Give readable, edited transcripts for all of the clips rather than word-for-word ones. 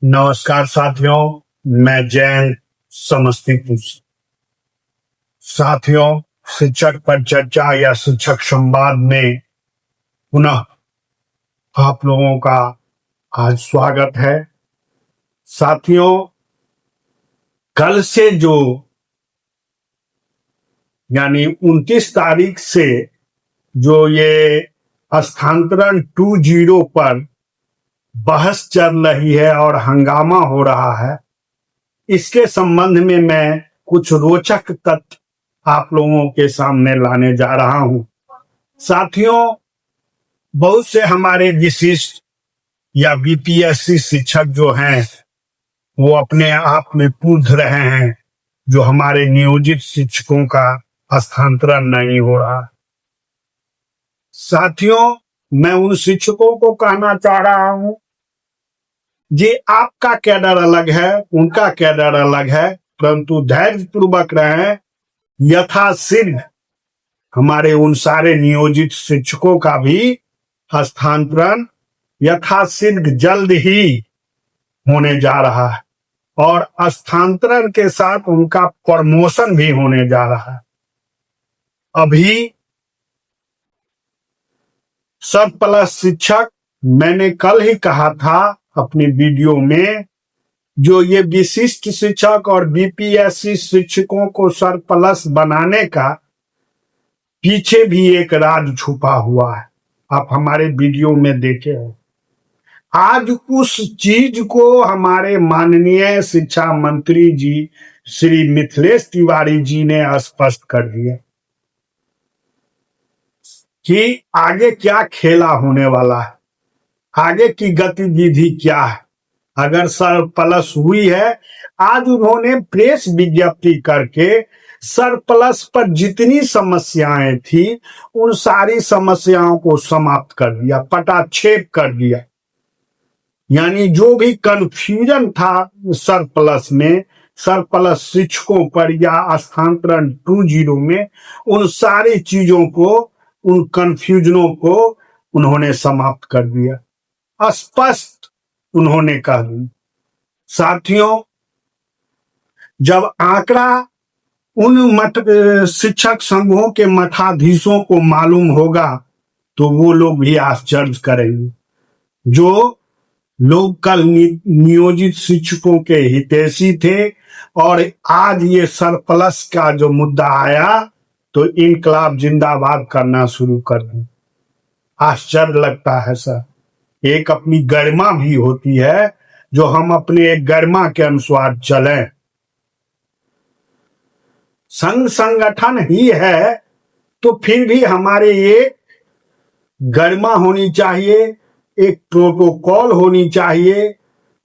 नमस्कार साथियों, मैं जैन समस्तीपुर से। साथियों, शिक्षक पर चर्चा या शिक्षक संवाद में पुनः आप लोगों का आज स्वागत है। साथियों, कल से यानी 29 तारीख से जो ये स्थानांतरण 2.0 पर बहस चल रही है और हंगामा हो रहा है, इसके संबंध में मैं कुछ रोचक तथ्य आप लोगों के सामने लाने जा रहा हूं। साथियों, बहुत से हमारे विशिष्ट या बीपीएससी शिक्षक जो हैं वो अपने आप में पूछ रहे हैं जो हमारे नियोजित शिक्षकों का स्थानांतरण नहीं हो रहा। साथियों, मैं उन शिक्षकों को कहना चाह रहा हूं जी, आपका कैडर अलग है, उनका कैडर अलग है, परंतु धैर्य पूर्वक रहें। यथाशीघ्र हमारे उन सारे नियोजित शिक्षकों का भी स्थानांतरण यथाशीघ्र जल्द ही होने जा रहा है और स्थानांतरण के साथ उनका प्रमोशन भी होने जा रहा है। अभी सरप्लस शिक्षक, मैंने कल ही कहा था अपनी वीडियो में, जो ये विशिष्ट शिक्षक और बीपीएससी शिक्षकों को सरप्लस बनाने का पीछे भी एक राज छुपा हुआ है। आप हमारे वीडियो में देखे हो। आज उस चीज को हमारे माननीय शिक्षा मंत्री जी श्री मिथिलेश तिवारी जी ने स्पष्ट कर दिया कि आगे क्या खेला होने वाला है, आगे की गतिविधि क्या है। अगर सरप्लस हुई है, आज उन्होंने प्रेस विज्ञप्ति करके सरप्लस पर जितनी समस्याएं थी उन सारी समस्याओं को समाप्त कर दिया, पटाक्षेप कर दिया। यानी जो भी कंफ्यूजन था सरप्लस में, सरप्लस शिक्षकों पर या स्थानांतरण 2.0 में, उन सारी चीजों को, उन कंफ्यूजनों को उन्होंने समाप्त कर दिया, स्पष्ट उन्होंने कह दी। साथियों, जब आंकड़ा उन शिक्षक संघों के मठाधीशों को मालूम होगा तो वो लोग भी आश्चर्य करेंगे। जो लोग कल नियोजित शिक्षकों के हितैषी थे और आज ये सरप्लस का जो मुद्दा आया तो इनकलाब जिंदाबाद करना शुरू कर दी। आश्चर्य लगता है सर। एक अपनी गरिमा भी होती है, जो हम अपने एक गरिमा के अनुसार चलें। संघ संगठन ही है तो फिर भी हमारे ये गरिमा होनी चाहिए, एक प्रोटोकॉल होनी चाहिए,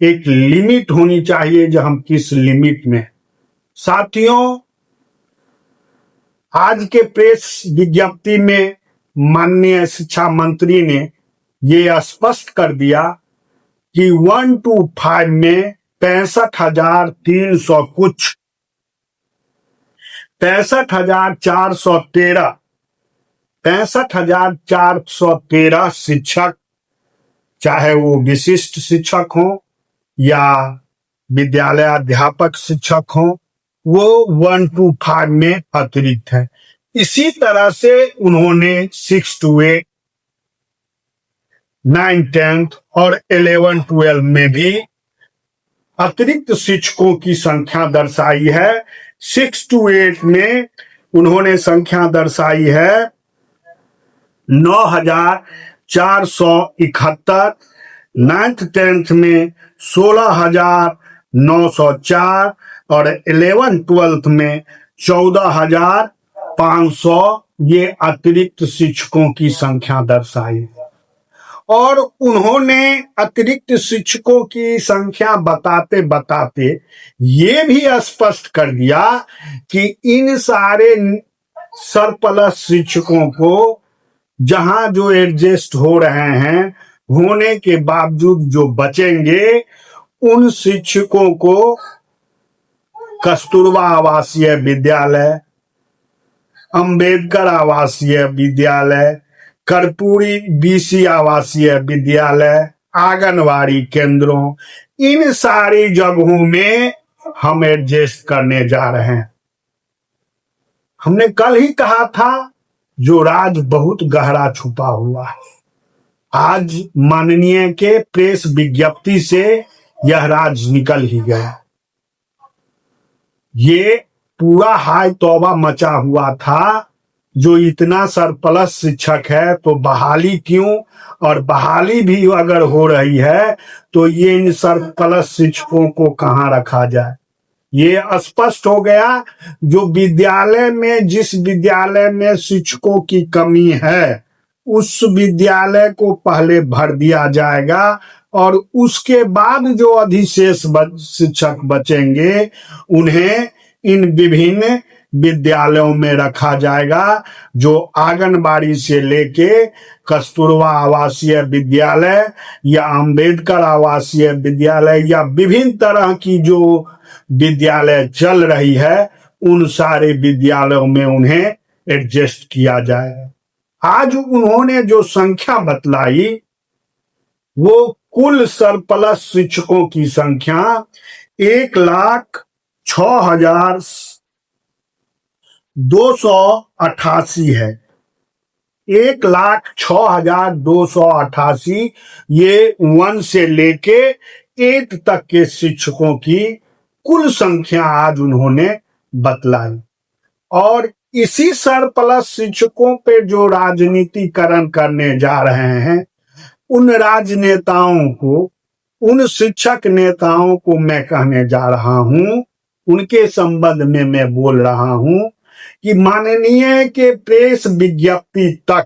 एक लिमिट होनी चाहिए, जो हम किस लिमिट में। साथियों, आज के प्रेस विज्ञप्ति में माननीय शिक्षा मंत्री ने ये स्पष्ट कर दिया कि 1 to 5 में 65,300 कुछ 65,413 शिक्षक, चाहे वो विशिष्ट शिक्षक हो या विद्यालय अध्यापक शिक्षक हो, वो 1 to 5 में अतिरिक्त है। इसी तरह से उन्होंने 6 to 8, 9, 10 और 11, 12 में भी अतिरिक्त शिक्षकों की संख्या दर्शाई है। 6 to 8 में उन्होंने संख्या दर्शाई है 9,471, 9th 10th में 16,904 और 11, 12 में 14,500 ये अतिरिक्त शिक्षकों की संख्या दर्शाई। और उन्होंने अतिरिक्त शिक्षकों की संख्या बताते बताते ये भी स्पष्ट कर दिया कि इन सारे सरप्लस शिक्षकों को जहां जो एडजस्ट हो रहे हैं, होने के बावजूद जो बचेंगे, उन शिक्षकों को कस्तूरबा आवासीय विद्यालय, अंबेडकर आवासीय विद्यालय, कर्पूरी बीसी आवासीय विद्यालय, आंगनवाड़ी केंद्रों, इन सारी जगहों में हम एडजस्ट करने जा रहे हैं। हमने कल ही कहा था जो राज बहुत गहरा छुपा हुआ है, आज माननीय के प्रेस विज्ञप्ति से यह राज निकल ही गया। ये पूरा हाय तौबा मचा हुआ था, जो इतना सरप्लस शिक्षक है तो बहाली क्यों, और बहाली भी अगर हो रही है तो ये इन सरप्लस शिक्षकों को कहाँ रखा जाए। ये स्पष्ट हो गया, जो विद्यालय में, जिस विद्यालय में शिक्षकों की कमी है उस विद्यालय को पहले भर दिया जाएगा और उसके बाद जो अधिशेष शिक्षक बचेंगे उन्हें इन विभिन्न विद्यालयों में रखा जाएगा, जो आंगनबाड़ी से लेके कस्तूरबा आवासीय विद्यालय या अंबेडकर आवासीय विद्यालय या विभिन्न तरह की जो विद्यालय चल रही है उन सारे विद्यालयों में उन्हें एडजस्ट किया जाए। आज उन्होंने जो संख्या बतलाई वो कुल सरप्लस शिक्षकों की संख्या 1,06,288 है। 1,06,288 ये 1 से लेके 8 तक के शिक्षकों की कुल संख्या आज उन्होंने बतलाई। और इसी सरप्लस शिक्षकों पे जो राजनीतिकरण करने जा रहे हैं, उन राजनेताओं को, उन शिक्षक नेताओं को मैं कहने जा रहा हूं, उनके संबंध में मैं बोल रहा हूं कि माननीय के प्रेस विज्ञप्ति तक,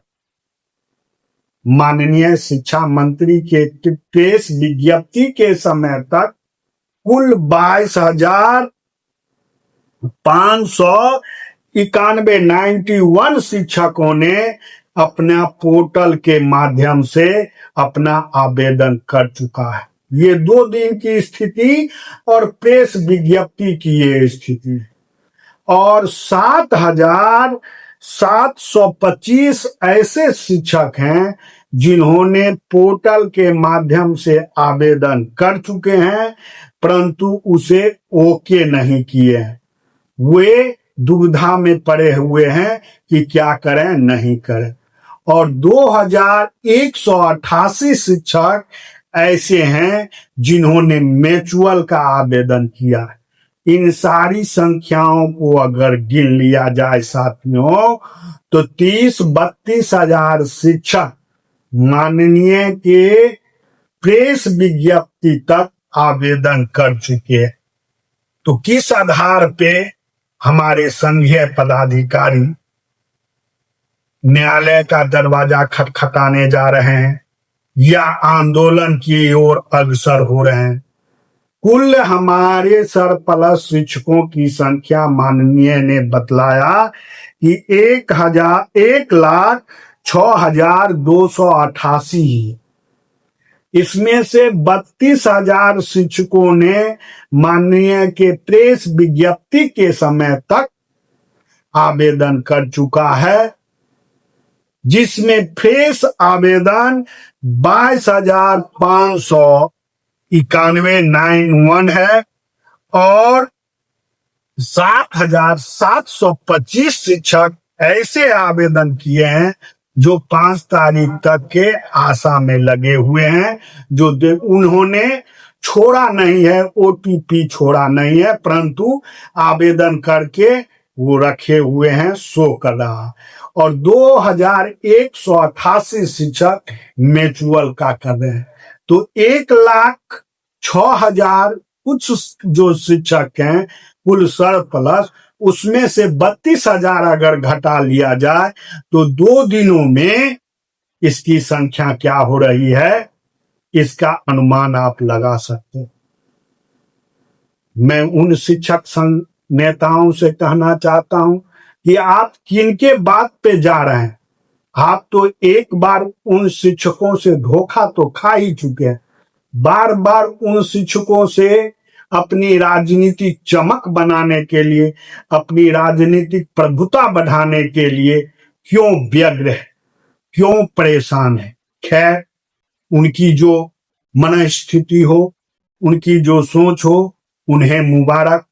माननीय शिक्षा मंत्री के प्रेस विज्ञप्ति के समय तक कुल 22,591 शिक्षकों ने अपना पोर्टल के माध्यम से अपना आवेदन कर चुका है। ये 2 दिन की स्थिति और प्रेस विज्ञप्ति की ये स्थिति, और 7,725 ऐसे शिक्षक हैं जिन्होंने पोर्टल के माध्यम से आवेदन कर चुके हैं परंतु उसे ओके नहीं किए हैं। वे दुविधा में पड़े हुए हैं कि क्या करें नहीं करें। और 2,188 शिक्षक ऐसे हैं जिन्होंने म्यूचुअल का आवेदन किया। इन सारी संख्याओं को अगर गिन लिया जाए साथियों तो 30-32 हजार शिक्षक माननीय के प्रेस विज्ञप्ति तक आवेदन कर चुके। तो किस आधार पे हमारे संघीय पदाधिकारी न्यायालय का दरवाजा खटखटाने जा रहे हैं या आंदोलन की ओर अग्रसर हो रहे हैं? कुल हमारे सरप्लस शिक्षकों की संख्या माननीय ने बतलाया कि 1,06,288। इसमें से 32,000 शिक्षकों ने माननीय के प्रेस विज्ञप्ति के समय तक आवेदन कर चुका है, जिसमें फ्रेश आवेदन 22,591 है और 7,725 शिक्षक ऐसे आवेदन किए हैं जो 5 तारीख तक के आशा में लगे हुए हैं, जो उन्होंने छोड़ा नहीं है, ओटीपी छोड़ा नहीं है, परंतु आवेदन करके वो रखे हुए हैं, शो कर रहा। और 2,188 शिक्षक म्यूचुअल का कर रहे हैं। तो 1,06,000 कुछ जो शिक्षक हैं कुल सरप्लस, उसमें से 32,000 अगर घटा लिया जाए तो 2 दिनों में इसकी संख्या क्या हो रही है, इसका अनुमान आप लगा सकते हैं। मैं उन शिक्षक संघ नेताओं से कहना चाहता हूं कि आप किनके बात पे जा रहे हैं। आप तो एक बार उन शिक्षकों से धोखा तो खा ही चुके हैं। बार बार उन शिक्षकों से अपनी राजनीतिक चमक बनाने के लिए, अपनी राजनीतिक प्रभुता बढ़ाने के लिए क्यों व्यग्र है, क्यों परेशान है। खैर, उनकी जो मनस्थिति हो उनकी जो सोच हो उन्हें मुबारक।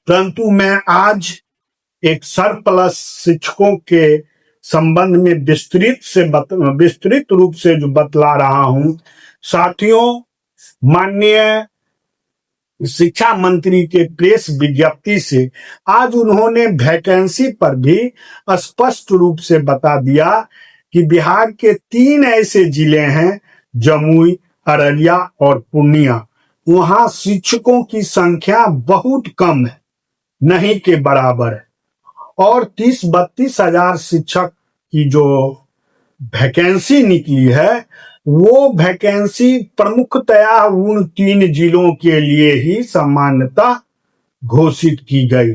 परंतु मैं आज एक सरप्लस शिक्षकों के संबंध में विस्तृत रूप से जो बतला रहा हूं। साथियों, माननीय शिक्षा मंत्री के प्रेस विज्ञप्ति से आज उन्होंने वैकेंसी पर भी स्पष्ट रूप से बता दिया कि बिहार के 3 ऐसे जिले हैं, जमुई, अररिया और पूर्णिया, वहां शिक्षकों की संख्या बहुत कम है, नहीं के बराबर है। और 30-32 हजार शिक्षक की जो वैकेंसी निकली है, वो वैकेंसी प्रमुखतया उन 3 जिलों के लिए ही सामान्यता घोषित की गई।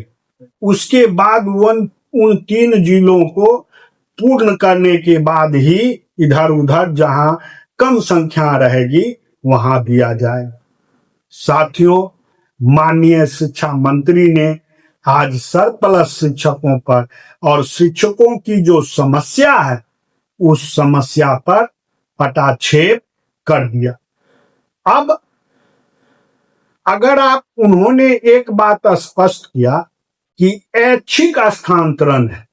उसके बाद उन 3 जिलों को पूर्ण करने के बाद ही इधर उधर जहां कम संख्या रहेगी वहां दिया जाए। साथियों, माननीय शिक्षा मंत्री ने आज सरप्लस शिक्षकों पर और शिक्षकों की जो समस्या है उस समस्या पर पटाक्षेप कर दिया। अब अगर उन्होंने एक बात स्पष्ट किया कि ऐच्छिक स्थानांतरण है,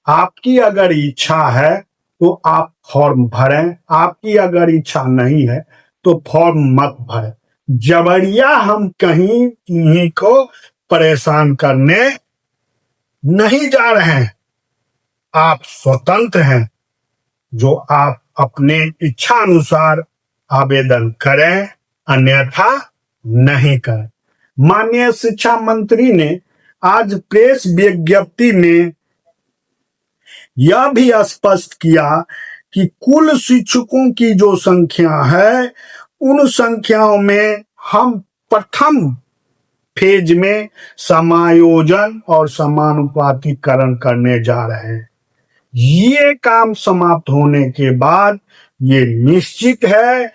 आपकी अगर इच्छा है तो आप फॉर्म भरें, आपकी अगर इच्छा नहीं है तो फॉर्म मत भरें। जबरिया हम कहीं इन्हीं को परेशान करने नहीं जा रहे हैं। आप स्वतंत्र हैं, जो आप अपने इच्छा अनुसार आवेदन करें, अन्यथा नहीं करें। माननीय शिक्षा मंत्री ने आज प्रेस विज्ञप्ति में यह भी स्पष्ट किया कि कुल शिक्षकों की जो संख्या है उन संख्याओं में हम प्रथम फेज में समायोजन और समानुपातिकरण करने जा रहे हैं। ये काम समाप्त होने के बाद ये निश्चित है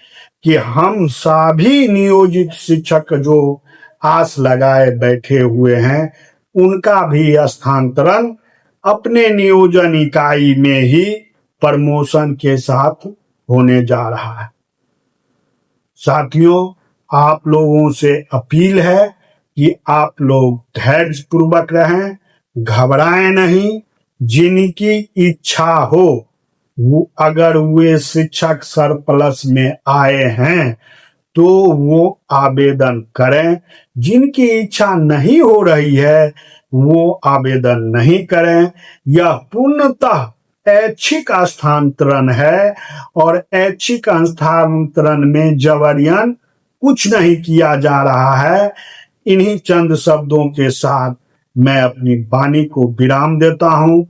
कि हम सभी नियोजित शिक्षक जो आस लगाए बैठे हुए हैं उनका भी स्थानांतरण अपने नियोजन इकाई में ही प्रमोशन के साथ होने जा रहा है। साथियों, आप लोगों से अपील है कि आप लोग धैर्य पूर्वक रहें, घबराएं नहीं। जिनकी इच्छा हो वो अगर वे शिक्षक सरप्लस में आए हैं तो वो आवेदन करें। जिनकी इच्छा नहीं हो रही है वो आवेदन नहीं करें। यह पूर्णतः ऐच्छिक स्थानांतरण है और ऐच्छिक स्थानांतरण में जबरियन कुछ नहीं किया जा रहा है। इन्हीं चंद शब्दों के साथ मैं अपनी वाणी को विराम देता हूं।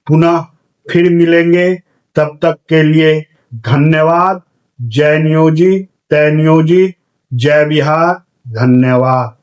पुनः फिर मिलेंगे, तब तक के लिए धन्यवाद। जय नियोजित, तय नियोजित, जय बिहार। धन्यवाद।